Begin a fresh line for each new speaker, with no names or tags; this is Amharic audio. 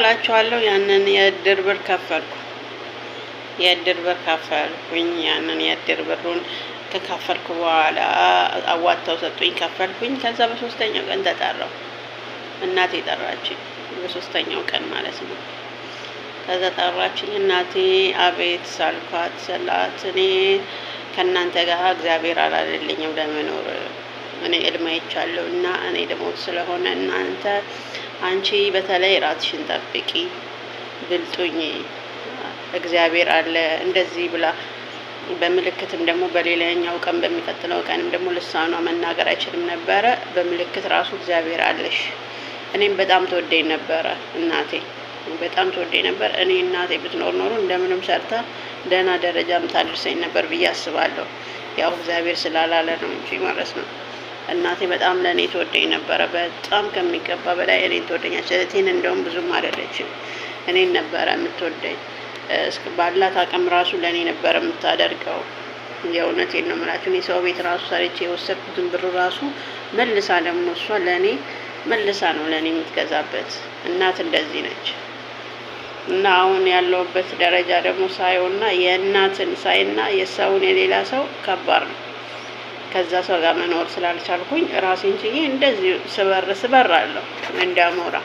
እላችኋለሁ። ያንን የእድር ብር ከፈልኩ። ያንን የእድር ብሩን ከከፈልኩ በኋላ አዋጥተው ሰጡኝ፣ ከፈልኩኝ። ከዛ በሶስተኛው ቀን ተጠራው። እናቴ ጠራችኝ፣ በሶስተኛው ቀን ማለት ነው። ከዛ ጠራችኝ እናቴ። አቤት ሳልኳት ስላት እኔ ከእናንተ ጋር እግዚአብሔር አላለልኝም ለመኖር እኔ እድሜ አይቻለሁ እና እኔ ልሞት ስለሆነ እናንተ አንቺ በተለይ ራትሽን ጠብቂ፣ ብልጡኝ፣ እግዚአብሔር አለ እንደዚህ ብላ በምልክትም ደግሞ በሌላኛው ቀን በሚቀጥለው ቀንም ደግሞ ልሳኗ መናገር አይችልም ነበረ። በምልክት ራሱ እግዚአብሔር አለሽ። እኔም በጣም ተወደኝ ነበረ እናቴ፣ በጣም ተወደኝ ነበር። እኔ እናቴ ብትኖር ኖሮ እንደምንም ሰርታ ደህና ደረጃም ታድርሰኝ ነበር ብዬ አስባለሁ። ያው እግዚአብሔር ስላላለ ነው እንጂ ማለት ነው። እናቴ በጣም ለእኔ ተወደኝ ነበረ፣ በጣም ከሚገባ በላይ እኔን ተወደኛች። እህቴን እንደውም ብዙም አይደለችም፣ እኔን ነበረ የምትወደኝ። ባላት አቅም ራሱ ለእኔ ነበረ የምታደርገው። የእውነቴን ነው የምላችሁ። እኔ ሰው ቤት ራሱ ሰርቼ የወሰድኩትን ብር ራሱ መልሳ ደግሞ እሷ ለእኔ መልሳ ነው ለእኔ የምትገዛበት። እናት እንደዚህ ነች። እና አሁን ያለውበት ደረጃ ደግሞ ሳየውና የእናትን ሳይና የሰውን የሌላ ሰው ከባድ ነው። ከዛ ሰው ጋር መኖር ስላልቻልኩኝ ራሴን ችዬ እንደዚህ ስበር አለሁ እንዳሞራ።